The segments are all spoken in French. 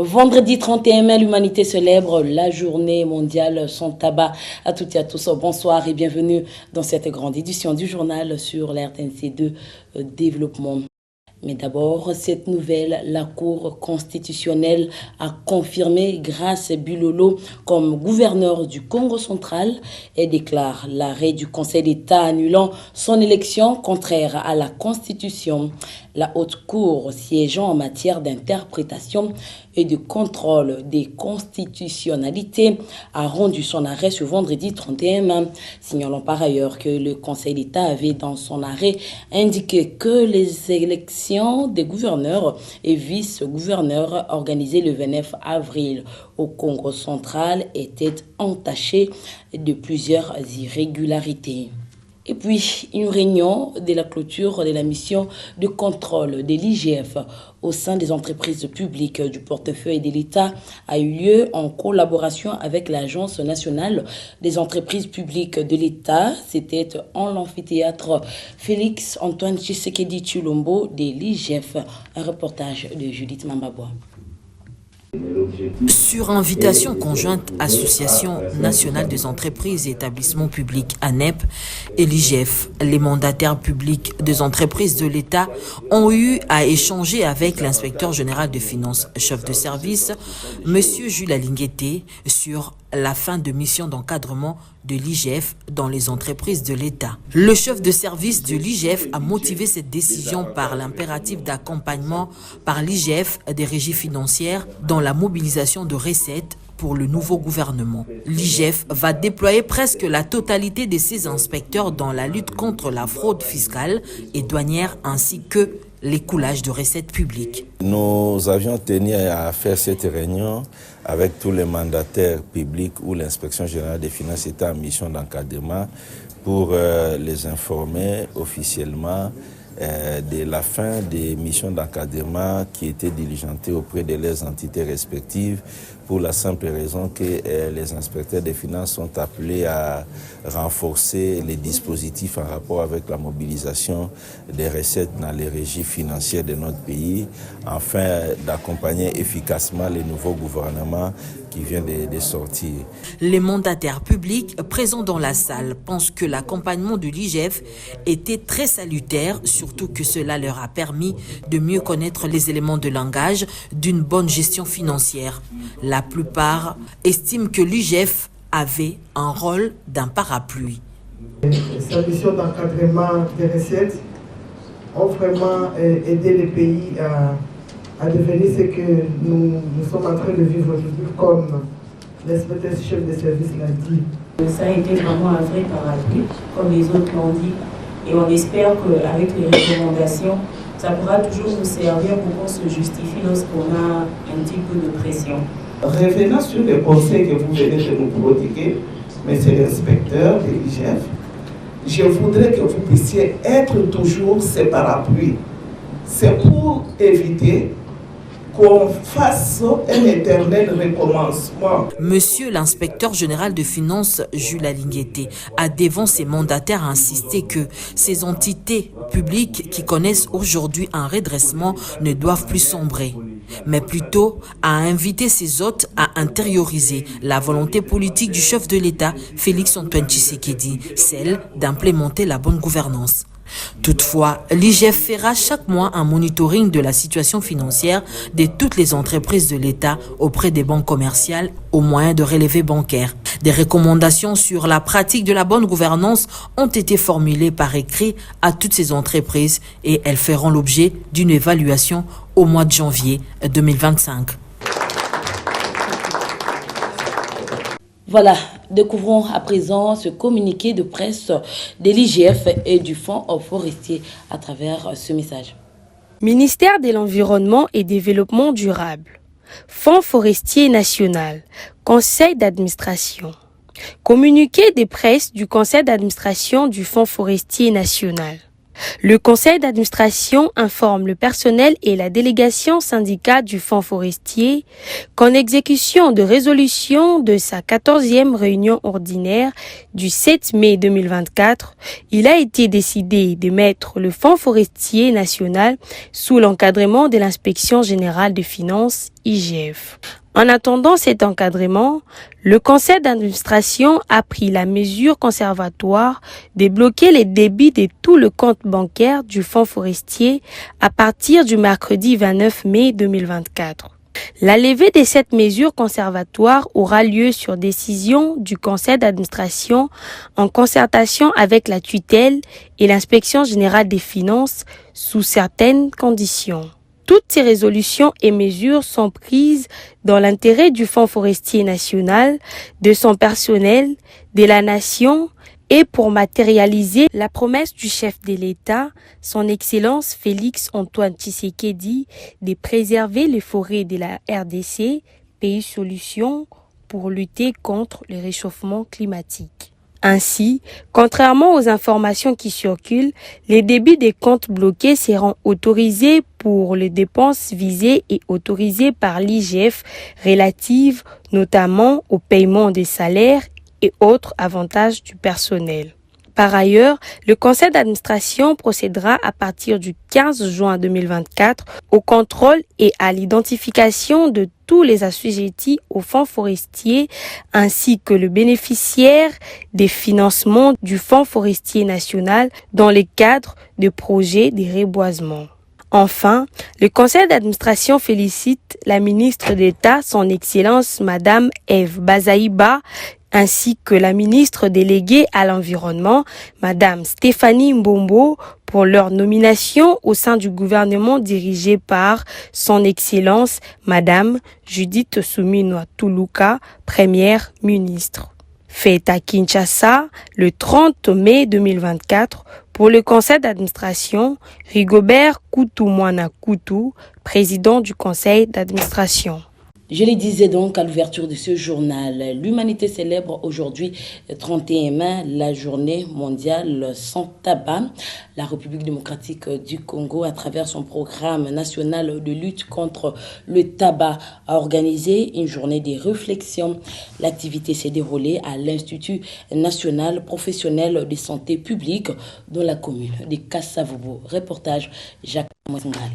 Vendredi 31 mai, l'humanité célèbre la journée mondiale sans tabac. À toutes et à tous, bonsoir et bienvenue dans cette grande édition du journal sur la RTNC2 Développement. Mais d'abord, cette nouvelle, la Cour constitutionnelle a confirmé Grace Bilolo comme gouverneur du Congo central et déclare l'arrêt du Conseil d'État annulant son élection contraire à la Constitution. La Haute Cour, siégeant en matière d'interprétation et de contrôle des constitutionnalités, a rendu son arrêt ce vendredi 31 mai. Signalons par ailleurs que le Conseil d'État avait dans son arrêt indiqué que les élections des gouverneurs et vice-gouverneurs organisées le 29 avril au Congo central étaient entachées de plusieurs irrégularités. Et puis, une réunion de la clôture de la mission de contrôle de l'IGF au sein des entreprises publiques du portefeuille de l'État a eu lieu en collaboration avec l'Agence nationale des entreprises publiques de l'État. C'était en l'amphithéâtre Félix Antoine Tshisekedi Tshilombo de l'IGF. Un reportage de Judith Mambabois. Sur invitation conjointe Association nationale des entreprises et établissements publics ANEP et l'IGF, les mandataires publics des entreprises de l'État ont eu à échanger avec l'inspecteur général des finances, chef de service, M. Jules Alinguete, sur la fin de mission d'encadrement de l'IGF dans les entreprises de l'État. Le chef de service de l'IGF a motivé cette décision par l'impératif d'accompagnement par l'IGF des régies financières dans la mobilisation de recettes pour le nouveau gouvernement. L'IGF va déployer presque la totalité de ses inspecteurs dans la lutte contre la fraude fiscale et douanière ainsi que l'écoulage de recettes publiques. Nous avions tenu à faire cette réunion avec tous les mandataires publics où l'inspection générale des finances était en mission d'encadrement pour les informer officiellement de la fin des missions d'encadrement qui étaient diligentées auprès de leurs entités respectives pour la simple raison que les inspecteurs des finances sont appelés à renforcer les dispositifs en rapport avec la mobilisation des recettes dans les régies financières de notre pays, afin d'accompagner efficacement les nouveaux gouvernements qui vient de sortir. Les mandataires publics présents dans la salle pensent que l'accompagnement de l'IGF était très salutaire, surtout que cela leur a permis de mieux connaître les éléments de langage d'une bonne gestion financière. La plupart estiment que l'IGF avait un rôle d'un parapluie. Sa mission d'encadrement des recettes ont vraiment aidé les pays à devenir ce que nous sommes en train de vivre aujourd'hui, comme l'inspecteur chef de service l'a dit. Ça a été vraiment un vrai parapluie, comme les autres l'ont dit, et on espère qu'avec les recommandations, ça pourra toujours nous servir pour qu'on se justifie lorsqu'on a un petit peu de pression. Revenant sur les conseils que vous venez de nous prodiguer, monsieur l'inspecteur de l'IGF, je voudrais que vous puissiez être toujours ces parapluies. C'est pour éviter qu'on fasse un éternel recommencement. Monsieur l'inspecteur général de finances, Jules Alinguete, a devant ses mandataires insisté que ces entités publiques qui connaissent aujourd'hui un redressement ne doivent plus sombrer, mais plutôt à inviter ses hôtes à intérioriser la volonté politique du chef de l'État, Félix Antoine Tshisekedi, celle d'implémenter la bonne gouvernance. Toutefois, l'IGF fera chaque mois un monitoring de la situation financière de toutes les entreprises de l'État auprès des banques commerciales au moyen de relevés bancaires. Des recommandations sur la pratique de la bonne gouvernance ont été formulées par écrit à toutes ces entreprises et elles feront l'objet d'une évaluation au mois de janvier 2025. Voilà, découvrons à présent ce communiqué de presse de l'IGF et du Fonds forestier à travers ce message. Ministère de l'Environnement et Développement durable, Fonds forestier national, Conseil d'administration. Communiqué de presse du Conseil d'administration du Fonds forestier national. Le conseil d'administration informe le personnel et la délégation syndicale du Fonds forestier qu'en exécution de résolution de sa 14e réunion ordinaire du 7 mai 2024, il a été décidé de mettre le Fonds forestier national sous l'encadrement de l'Inspection générale des finances, IGF. En attendant cet encadrement, le conseil d'administration a pris la mesure conservatoire de bloquer les débits de tout le compte bancaire du Fonds forestier à partir du mercredi 29 mai 2024. La levée de cette mesure conservatoire aura lieu sur décision du conseil d'administration en concertation avec la tutelle et l'inspection générale des finances sous certaines conditions. Toutes ces résolutions et mesures sont prises dans l'intérêt du Fonds forestier national, de son personnel, de la nation et pour matérialiser la promesse du chef de l'État, son Excellence Félix Antoine Tshisekedi, de préserver les forêts de la RDC, pays solution pour lutter contre le réchauffement climatique. Ainsi, contrairement aux informations qui circulent, les débits des comptes bloqués seront autorisés pour les dépenses visées et autorisées par l'IGF relatives notamment au paiement des salaires et autres avantages du personnel. Par ailleurs, le conseil d'administration procédera à partir du 15 juin 2024 au contrôle et à l'identification de tous les assujettis au fonds forestier ainsi que le bénéficiaire des financements du Fonds forestier national dans le cadre de projets de reboisement. Enfin, le conseil d'administration félicite la ministre d'État, son Excellence Madame Eve Bazaïba, ainsi que la ministre déléguée à l'environnement, Madame Stéphanie Mbombo, pour leur nomination au sein du gouvernement dirigé par son Excellence Madame Judith Suminwa Tuluka, Première ministre. Fait à Kinshasa le 30 mai 2024 pour le conseil d'administration, Rigobert Koutou-Mwana Koutou, président du conseil d'administration. Je le disais donc à l'ouverture de ce journal, l'humanité célèbre aujourd'hui, 31 mai, la journée mondiale sans tabac. La République démocratique du Congo, à travers son programme national de lutte contre le tabac, a organisé une journée de réflexion. L'activité s'est déroulée à l'Institut national professionnel de santé publique dans la commune de Kassavobo. Reportage Jacques Mozingal.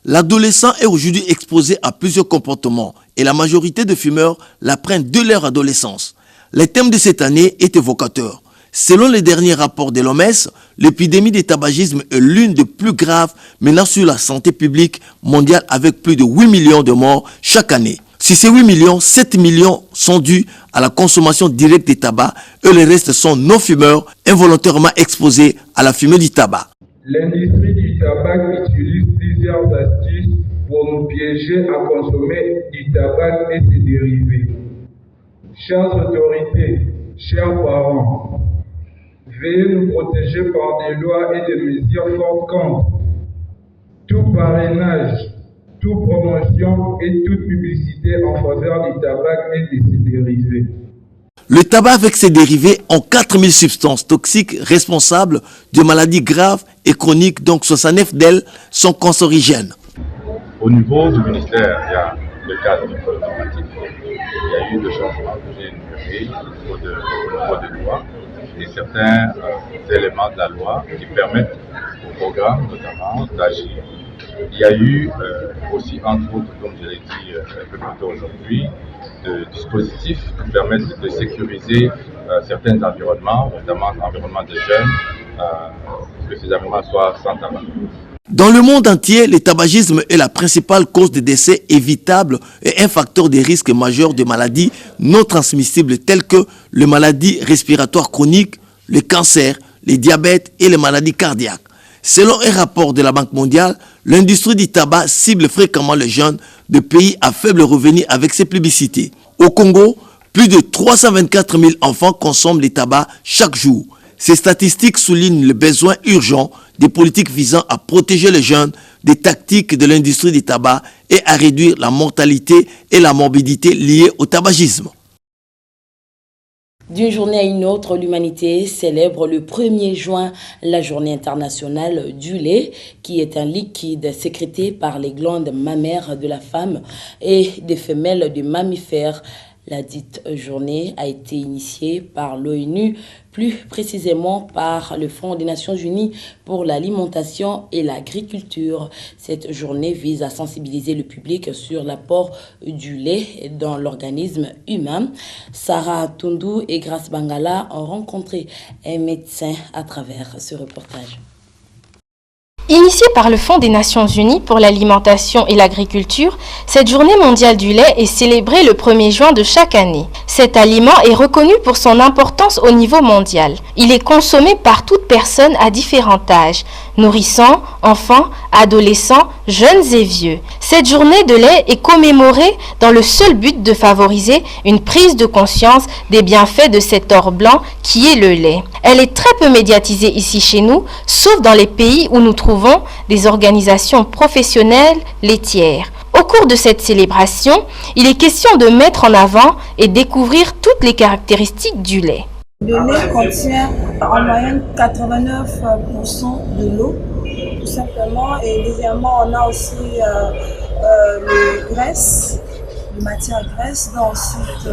L'adolescent est aujourd'hui exposé à plusieurs comportements et la majorité de fumeurs l'apprennent dès leur adolescence. Les thèmes de cette année est évocateur. Selon les derniers rapports de l'OMS, l'épidémie du tabagisme est l'une des plus graves menaces sur la santé publique mondiale avec plus de 8 millions de morts chaque année. Si ces 8 millions, 7 millions sont dus à la consommation directe de tabac et le reste sont non-fumeurs involontairement exposés à la fumée du tabac. L'industrie du tabac utilise plusieurs astuces pour nous piéger à consommer du tabac et ses dérivés. Chères autorités, chers parents, veuillez nous protéger par des lois et des mesures fortes contre tout parrainage, toute promotion et toute publicité en faveur du tabac et de ses dérivés. Le tabac avec ses dérivés ont 4000 substances toxiques responsables de maladies graves et chroniques, donc 69 d'elles sont cancérigènes. Au niveau du ministère, il y a le cadre climatique. Il y a eu des changements que j'ai énumérés au niveau de loi et certains éléments de la loi qui permettent au programme notamment d'agir. Il y a eu aussi, entre autres, comme je l'ai dit un peu plus tôt aujourd'hui, de dispositifs qui permettent de sécuriser certains environnements, notamment l'environnement des jeunes, que ces environnements soient sans tabac. Dans le monde entier, le tabagisme est la principale cause de décès évitable et un facteur de risque majeur de maladies non transmissibles telles que les maladies respiratoires chroniques, le cancer, le diabète et les maladies cardiaques. Selon un rapport de la Banque mondiale, l'industrie du tabac cible fréquemment les jeunes de pays à faible revenu avec ses publicités. Au Congo, plus de 324 000 enfants consomment le tabac chaque jour. Ces statistiques soulignent le besoin urgent des politiques visant à protéger les jeunes des tactiques de l'industrie du tabac et à réduire la mortalité et la morbidité liées au tabagisme. D'une journée à une autre, l'humanité célèbre le 1er juin la journée internationale du lait, qui est un liquide sécrété par les glandes mammaires de la femme et des femelles de mammifères. La dite journée a été initiée par l'ONU, plus précisément par le Fonds des Nations Unies pour l'alimentation et l'agriculture. Cette journée vise à sensibiliser le public sur l'apport du lait dans l'organisme humain. Sarah Tundu et Grace Bangala ont rencontré un médecin à travers ce reportage. Initiée par le Fonds des Nations Unies pour l'alimentation et l'agriculture, cette journée mondiale du lait est célébrée le 1er juin de chaque année. Cet aliment est reconnu pour son importance au niveau mondial. Il est consommé par toute personne à différents âges, nourrissants, enfants, adolescents, jeunes et vieux. Cette journée de lait est commémorée dans le seul but de favoriser une prise de conscience des bienfaits de cet or blanc qui est le lait. Elle est très peu médiatisée ici chez nous, sauf dans les pays où nous trouvons des organisations professionnelles laitières. Au cours de cette célébration, il est question de mettre en avant et découvrir toutes les caractéristiques du lait. Le lait contient en moyenne 89% de l'eau, tout simplement. Et deuxièmement, on a aussi les graisses, les matières grasses, dont ensuite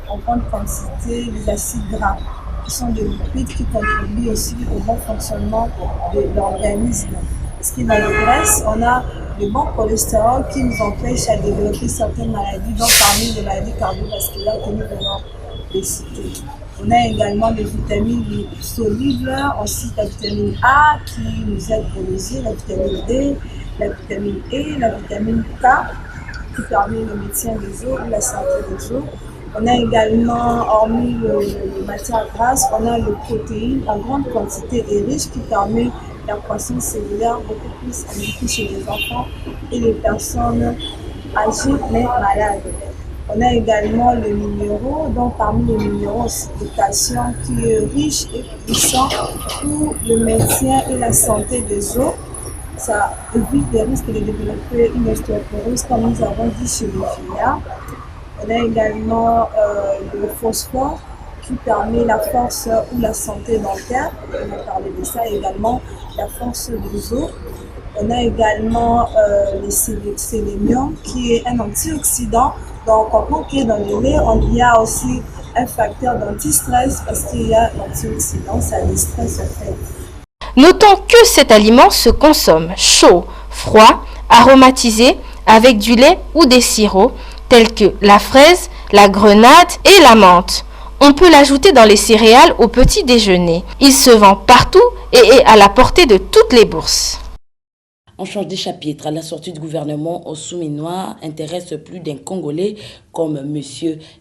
en grande quantité les acides gras, qui sont des lipides qui contribuent aussi au bon fonctionnement de l'organisme. Parce que dans les graisses, on a le bon cholestérol qui nous empêche à développer certaines maladies, donc parmi les maladies cardiovasculaires que nous venons de citer. On a également les vitamines solubles, ensuite la vitamine A qui nous aide pour les yeux, la vitamine D, la vitamine E, la vitamine K qui permet le maintien des os ou la santé des os. On a également, hormis les matières grasses, on a les protéines en grande quantité et riches qui permet la croissance cellulaire beaucoup plus indiquée chez les enfants et les personnes âgées mais malades. On a également les minéraux, donc parmi les minéraux aussi le calcium qui est riche et puissant pour le maintien et la santé des os. Ça évite les risques de développer une ostéoporose comme nous avons dit chez les vieillards. On a également le phosphore qui permet la force ou la santé dentaire, on a parlé de ça, et également la force des os. On a également le sélénium qui est un antioxydant. Donc, on comprend que dans le lait, il y a aussi un facteur d'anti-stress parce qu'il y a l'antioxydant, ça déstresse en fait. Notons que cet aliment se consomme chaud, froid, aromatisé, avec du lait ou des sirops tels que la fraise, la grenade et la menthe. On peut l'ajouter dans les céréales au petit déjeuner. Il se vend partout et est à la portée de toutes les bourses. On change des chapitres. La sortie du gouvernement au Souminois intéresse plus d'un Congolais comme M.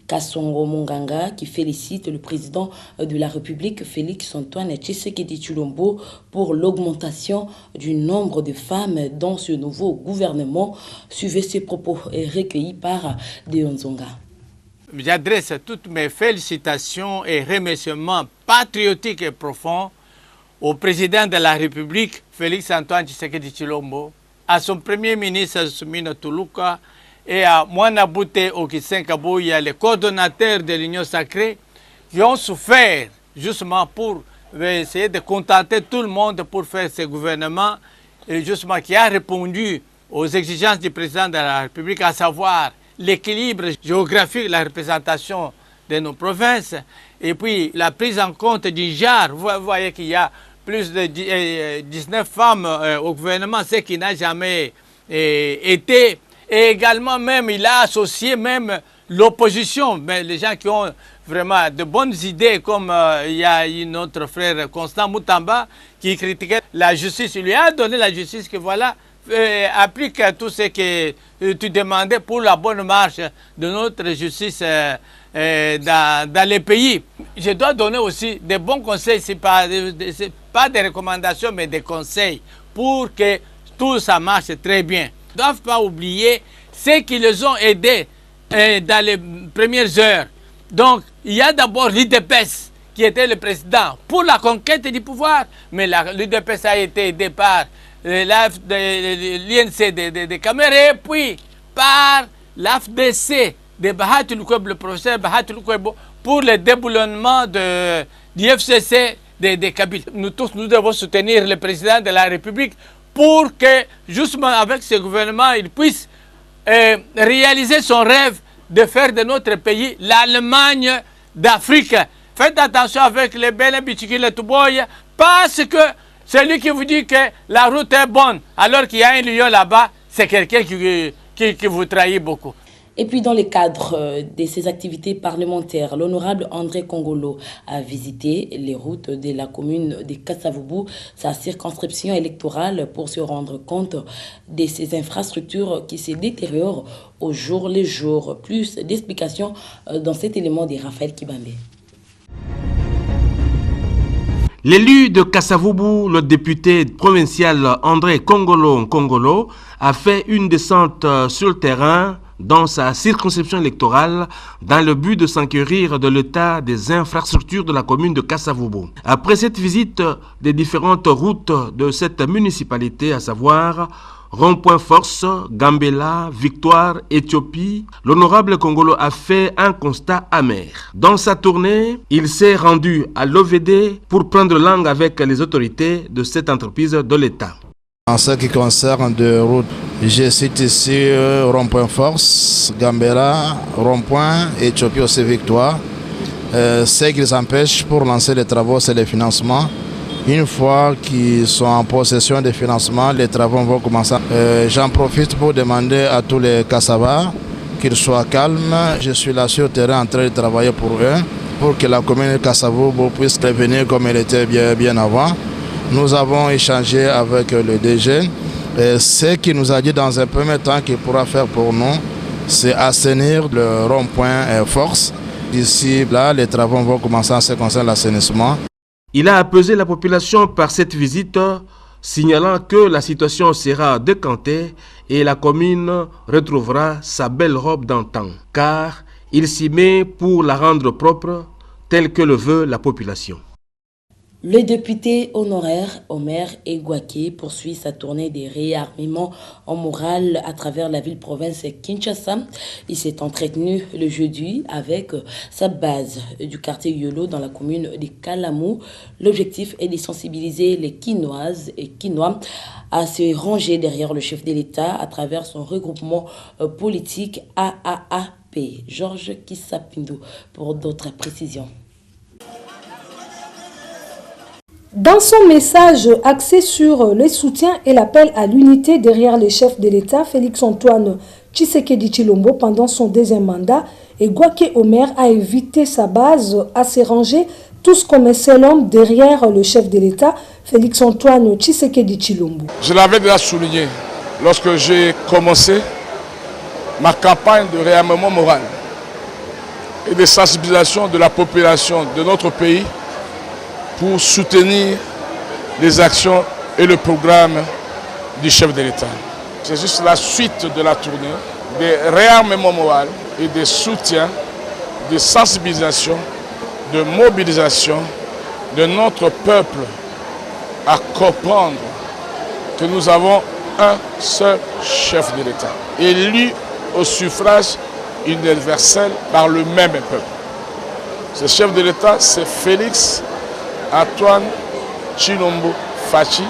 Kassongo Munganga qui félicite le président de la République Félix-Antoine Tshisekedi Tshilombo pour l'augmentation du nombre de femmes dans ce nouveau gouvernement. Suivez ces propos recueillis par Deonzonga. J'adresse toutes mes félicitations et remerciements patriotiques et profonds au président de la République, Félix-Antoine Tshisekedi Tshilombo, à son premier ministre Soumina Toulouka et à Mwanabute Okisenkabouya, les coordonnateurs de l'Union sacrée, qui ont souffert justement pour essayer de contenter tout le monde pour faire ce gouvernement, et justement qui a répondu aux exigences du président de la République, à savoir l'équilibre géographique, la représentation de nos provinces, et puis la prise en compte du genre. Vous voyez qu'il y a plus de 19 femmes au gouvernement, ce qui n'a jamais été. Et également même, il a associé même l'opposition, mais les gens qui ont vraiment de bonnes idées, comme il y a notre frère Constant Moutamba qui critiquait la justice. Il lui a donné la justice que voilà, applique tout ce que tu demandais pour la bonne marche de notre justice dans les pays. Je dois donner aussi des bons conseils, ce n'est pas des recommandations, mais des conseils pour que tout ça marche très bien. Ils ne doivent pas oublier ceux qui les ont aidés dans les premières heures. Donc, il y a d'abord l'UDPS qui était le président pour la conquête du pouvoir, mais l'UDPS a été aidé par l'INC de Caméré, puis par l'AFDC de Bahat Lukwebo, le professeur Bahat Lukwebo, pour le déboulonnement du FCC de Kabylie. Nous tous, nous devons soutenir le président de la République pour que, justement avec ce gouvernement, il puisse réaliser son rêve de faire de notre pays l'Allemagne d'Afrique. Faites attention avec les belles bichiki, les touboy, parce que celui qui vous dit que la route est bonne, alors qu'il y a un lion là-bas, c'est quelqu'un qui vous trahit beaucoup. Et puis dans le cadre de ses activités parlementaires, l'honorable André Kongolo a visité les routes de la commune de Kasavubu, sa circonscription électorale, pour se rendre compte de ces infrastructures qui se détériorent au jour le jour. Plus d'explications dans cet élément de Raphaël Kibambe. L'élu de Kasavubu, le député provincial André Kongolo, a fait une descente sur le terrain dans sa circonscription électorale dans le but de s'enquérir de l'état des infrastructures de la commune de Kasavubu. Après cette visite des différentes routes de cette municipalité, à savoir Rond-Point Force, Gambela, Victoire, Éthiopie, l'honorable Kongolo a fait un constat amer. Dans sa tournée, il s'est rendu à l'OVD pour prendre langue avec les autorités de cette entreprise de l'État. En ce qui concerne de routes, je cite ici Rond-Point Force, Gambela, Rond-Point, Éthiopie aussi Victoire. Ce qui les empêche pour lancer les travaux, c'est les financements. Une fois qu'ils sont en possession des financements, les travaux vont commencer. J'en profite pour demander à tous les Kassavas qu'ils soient calmes. Je suis là sur le terrain en train de travailler pour eux, pour que la commune de Kasavubu puisse revenir comme elle était bien avant. Nous avons échangé avec le DG. Ce qu'il nous a dit dans un premier temps qu'il pourra faire pour nous, c'est assainir le rond-point Force. D'ici là, les travaux vont commencer en ce qui concerne l'assainissement. Il a apaisé la population par cette visite, signalant que la situation sera décantée et la commune retrouvera sa belle robe d'antan, car il s'y met pour la rendre propre, telle que le veut la population. Le député honoraire Omer Egwake poursuit sa tournée de réarmement en morale à travers la ville-province Kinshasa. Il s'est entretenu le jeudi avec sa base du quartier Yolo dans la commune de Kalamou. L'objectif est de sensibiliser les Kinoises et Kinois à se ranger derrière le chef de l'État à travers son regroupement politique AAAP. Georges Kissapindo pour d'autres précisions. Dans son message axé sur le soutien et l'appel à l'unité derrière les chefs de l'État, Félix-Antoine Tshisekedi Tshilombo, pendant son deuxième mandat, Egwake Omer a invité sa base à se ranger tous comme un seul homme derrière le chef de l'État, Félix-Antoine Tshisekedi Tshilombo. Je l'avais déjà souligné lorsque j'ai commencé ma campagne de réarmement moral et de sensibilisation de la population de notre pays pour soutenir les actions et le programme du chef de l'État. C'est juste la suite de la tournée des réarmements moral et des soutiens, de sensibilisation, de mobilisation de notre peuple à comprendre que nous avons un seul chef de l'État, élu au suffrage universel par le même peuple. Ce chef de l'État, c'est Félix-Antoine Tshilombo Fachi,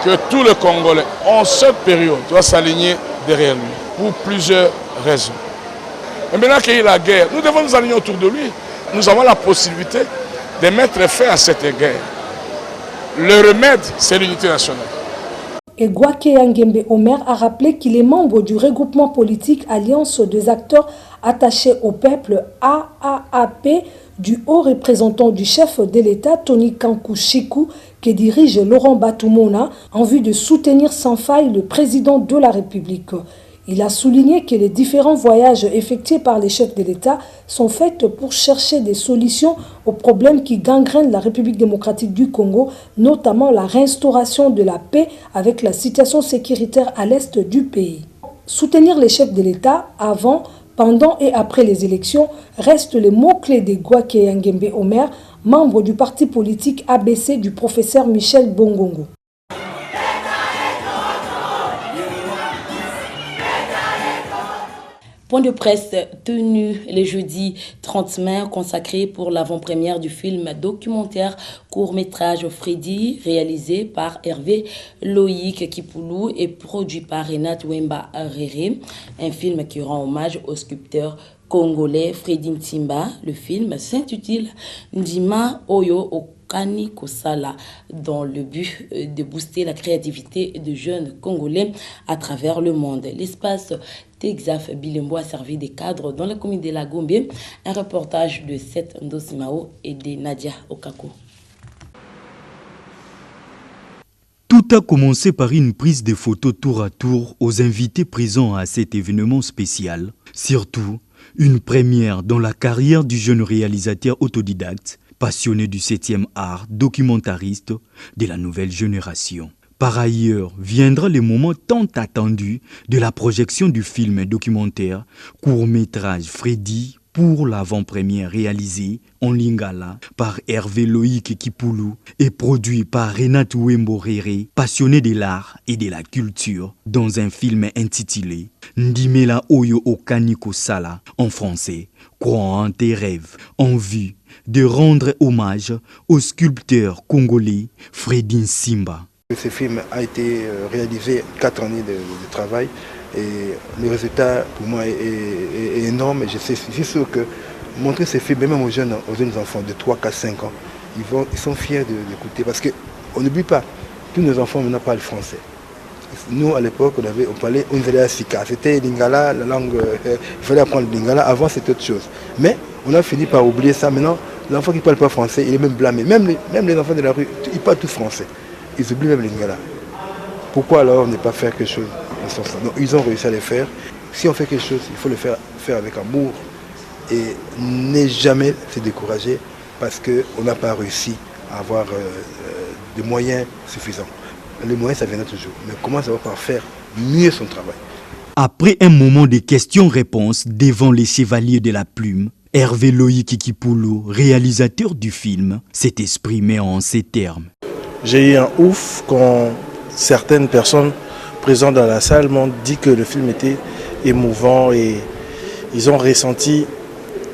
que tout le Congolais, en cette période, doit s'aligner derrière lui, pour plusieurs raisons. Et maintenant qu'il y a la guerre, nous devons nous aligner autour de lui. Nous avons la possibilité de mettre fin à cette guerre. Le remède, c'est l'unité nationale. Egwake Yangembe Omer a rappelé qu'il est membre du regroupement politique Alliance des acteurs attachés au peuple AAAP, du haut représentant du chef de l'État Tony Kankou-Chikou, qui dirige Laurent Batoumona en vue de soutenir sans faille le président de la République. Il a souligné que les différents voyages effectués par les chefs de l'État sont faits pour chercher des solutions aux problèmes qui gangrènent la République démocratique du Congo, notamment la réinstauration de la paix avec la situation sécuritaire à l'est du pays. Soutenir les chefs de l'État avant, pendant et après les élections restent les mots-clés d'Egwake Yangembe Omer, membre du parti politique ABC du professeur Michel Bongongo. Point de presse tenu le jeudi 30 mai consacré pour l'avant-première du film documentaire court-métrage Freddy réalisé par Hervé Loïc Kipoulou et produit par Renat Wemba Rere, un film qui rend hommage au sculpteur congolais Freddy Ntimba. Le film s'intitule Ndima Oyo Okani Kosala dans le but de booster la créativité de jeunes Congolais à travers le monde. L'espace Texaf Bilembo a servi des cadres dans la commune de la Gombe. Un reportage de Seth Ndosimao et de Nadia Okako. Tout a commencé par une prise de photos tour à tour aux invités présents à cet événement spécial. Surtout, une première dans la carrière du jeune réalisateur autodidacte, passionné du 7e art, documentariste de la nouvelle génération. Par ailleurs, viendra le moment tant attendu de la projection du film documentaire court-métrage Freddy pour l'avant-première réalisée en Lingala par Hervé Loïc Kipoulou et produit par Renat Wembo Rere, passionné de l'art et de la culture, dans un film intitulé Ndimela Oyo Okani Kosala en français, crois en tes rêves, en vue de rendre hommage au sculpteur congolais Freddy Ntimba. Ce film a été réalisé 4 années de travail et le résultat pour moi est énorme. Et je suis sûr que montrer ce film même aux jeunes enfants de 3, 4, 5 ans, ils sont fiers d'écouter parce qu'on n'oublie pas, tous nos enfants maintenant parlent français. Nous à l'époque on parlait Sika, c'était Lingala, la langue, il fallait apprendre le Lingala, avant c'était autre chose. Mais on a fini par oublier ça. Maintenant l'enfant qui ne parle pas français, il est même blâmé. Même les enfants de la rue, ils parlent tous français. Ils oublient même les Lingala. Pourquoi alors ne pas faire quelque chose dans ce sens-là? Donc ils ont réussi à le faire. Si on fait quelque chose, il faut le faire avec amour et ne jamais se décourager parce qu'on n'a pas réussi à avoir des moyens suffisants. Les moyens, ça viendra toujours. Mais comment ça va par faire mieux son travail? Après un moment de questions-réponses devant les chevaliers de la plume, Hervé Loïc Kipoulou, réalisateur du film, s'est exprimé en ces termes. J'ai eu un ouf quand certaines personnes présentes dans la salle m'ont dit que le film était émouvant et ils ont ressenti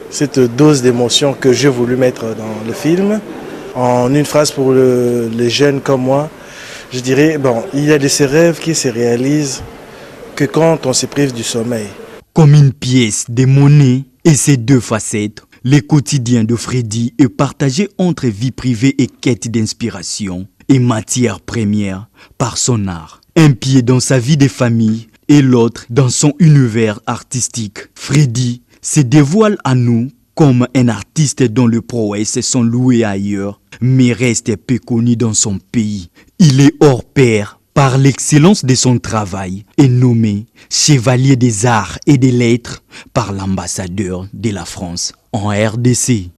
cette dose d'émotion que j'ai voulu mettre dans le film. En une phrase pour les jeunes comme moi, je dirais, il y a de ces rêves qui se réalisent que quand on se prive du sommeil. Comme une pièce de monnaie et ses deux facettes, le quotidien de Freddy est partagé entre vie privée et quête d'inspiration et matière première par son art. Un pied dans sa vie de famille et l'autre dans son univers artistique. Freddy se dévoile à nous comme un artiste dont les prouesses sont louées ailleurs, mais reste peu connu dans son pays. Il est hors pair par l'excellence de son travail et nommé chevalier des arts et des lettres par l'ambassadeur de la France en RDC.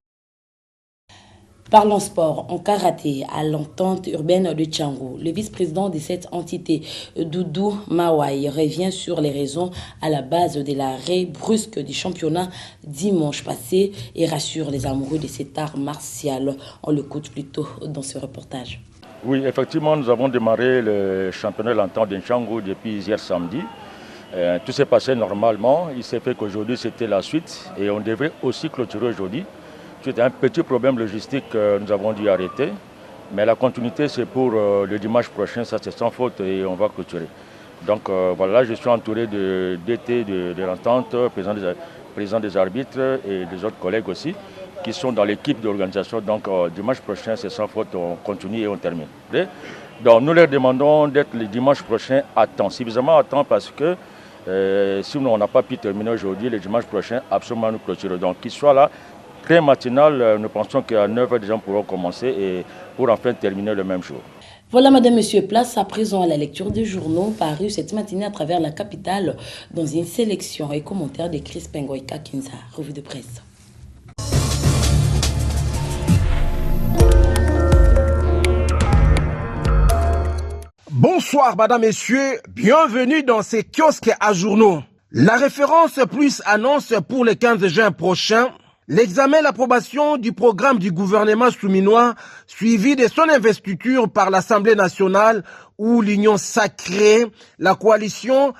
Parlons sport, en karaté, à l'entente urbaine de Tchango. Le vice-président de cette entité, Doudou Mawai, revient sur les raisons à la base de l'arrêt brusque du championnat dimanche passé et rassure les amoureux de cet art martial. On l'écoute plus tôt dans ce reportage. Oui, effectivement, nous avons démarré le championnat de l'entente de Tchango depuis hier samedi. Tout s'est passé normalement. Il s'est fait qu'aujourd'hui, c'était la suite et on devrait aussi clôturer aujourd'hui. C'était un petit problème logistique que nous avons dû arrêter, mais la continuité c'est pour le dimanche prochain, ça c'est sans faute et on va clôturer. Donc voilà, je suis entouré de DT de l'entente, président des arbitres et des autres collègues aussi, qui sont dans l'équipe d'organisation. Donc dimanche prochain c'est sans faute, on continue et on termine. Donc nous leur demandons d'être le dimanche prochain à temps, suffisamment à temps parce que si on n'a pas pu terminer aujourd'hui, le dimanche prochain, absolument nous clôturons. Donc qu'ils soient là. Très matinal, nous pensons qu'à 9h, les gens pourront commencer et pour enfin terminer le même jour. Voilà, madame, monsieur, place à présent à la lecture des journaux parus cette matinée à travers la capitale dans une sélection et commentaires de Chris Pengoïka Kinza. Revue de presse. Bonsoir, madame, messieurs. Bienvenue dans ces kiosques à journaux. La référence plus annonce pour le 15 juin prochain l'examen et l'approbation du programme du gouvernement souminois suivi de son investiture par l'Assemblée nationale où l'Union sacrée, la coalition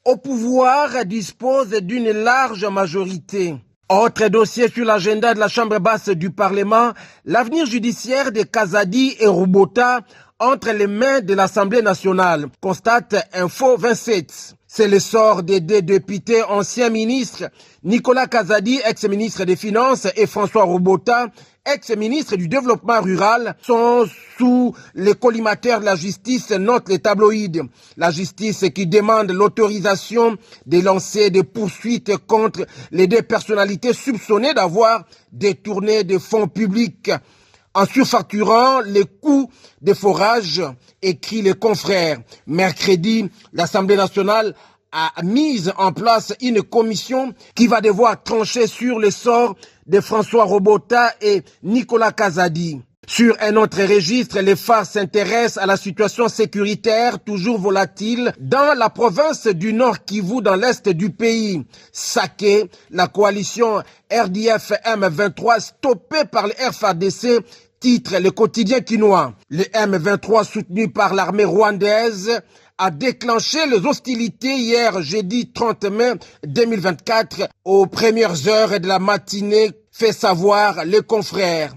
au pouvoir dispose d'une large majorité. Autre dossier sur l'agenda de la Chambre basse du Parlement, l'avenir judiciaire de Kazadi et Robota entre les mains de l'Assemblée nationale, constate Info 27. C'est le sort des deux députés anciens ministres, Nicolas Kazadi, ex-ministre des Finances, et François Robota, ex-ministre du Développement rural, sont sous le collimateur de la justice, note les tabloïds. La justice qui demande l'autorisation de lancer des poursuites contre les deux personnalités soupçonnées d'avoir détourné des fonds publics en surfacturant les coûts des forages, écrit les confrères. Mercredi, l'Assemblée nationale a mis en place une commission qui va devoir trancher sur le sort de François Robota et Nicolas Kazadi. Sur un autre registre, les phares s'intéressent à la situation sécuritaire toujours volatile dans la province du Nord Kivu dans l'est du pays. Saké, la coalition RDF M23 stoppée par le FARDC, titre le quotidien quinois. Le M23 soutenu par l'armée rwandaise a déclenché les hostilités hier jeudi 30 mai 2024 aux premières heures de la matinée, fait savoir les confrères.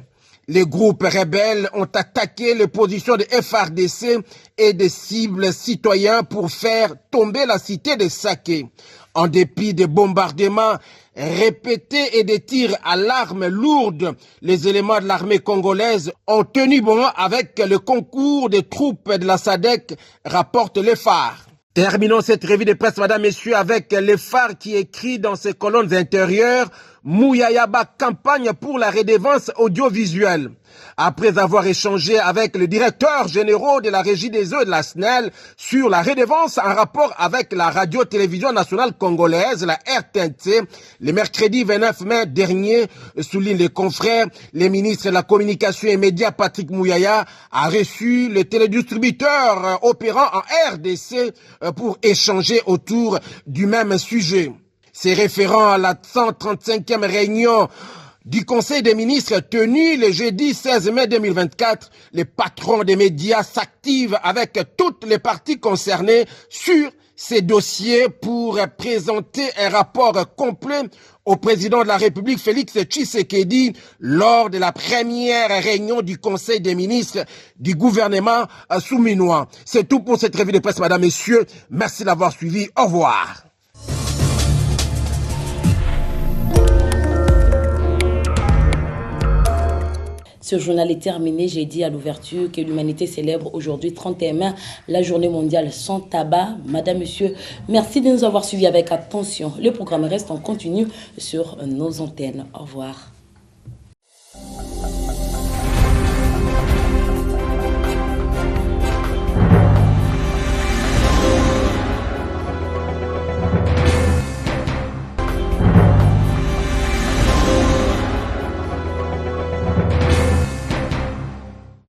Les groupes rebelles ont attaqué les positions de FARDC et des cibles citoyens pour faire tomber la cité de Saké. En dépit des bombardements répétés et des tirs à l'arme lourde, les éléments de l'armée congolaise ont tenu bon avec le concours des troupes de la SADC, rapporte les phares. Terminons cette revue de presse, madame, messieurs, avec les phares qui écrit dans ses colonnes intérieures Mouyayaba campagne pour la redevance audiovisuelle. Après avoir échangé avec le directeur général de la Régie des eaux de la SNEL sur la redevance en rapport avec la radio-télévision nationale congolaise, la RTNC, le mercredi 29 mai dernier, souligne les confrères, le ministre de la Communication et Médias, Patrick Mouyaya, a reçu le télédistributeur opérant en RDC pour échanger autour du même sujet. C'est référent à la 135e réunion du Conseil des ministres tenu le jeudi 16 mai 2024, les patrons des médias s'activent avec toutes les parties concernées sur ces dossiers pour présenter un rapport complet au président de la République Félix Tshisekedi lors de la première réunion du Conseil des ministres du gouvernement souminois. C'est tout pour cette revue de presse, madame, messieurs. Merci d'avoir suivi. Au revoir. Ce journal est terminé. J'ai dit à l'ouverture que l'humanité célèbre aujourd'hui 31 mai la journée mondiale sans tabac. Madame, monsieur, merci de nous avoir suivis avec attention. Le programme reste en continu sur nos antennes. Au revoir.